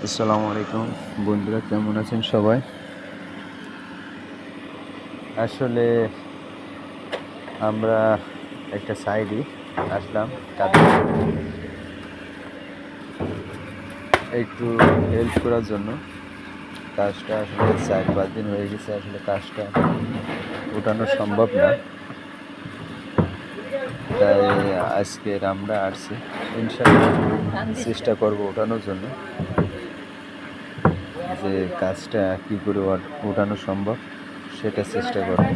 আসসালামু আলাইকুম বন্ধুরা, কেমন আছেন সবাই? আসলে আমরা একটা সাইডে আসলাম কাজে একটু হেল্প করার জন্য। কাজটা আসলে 4-5 দিন হয়ে গেছে, আসলে কাজটা ওঠানো সম্ভব না, তাই আজকে আমরা আসছি। ইনশাআল্লাহ চেষ্টা করব ওঠানোর জন্য, যে কাজটা কী করে ওঠানো সম্ভব সেটা চেষ্টা করব।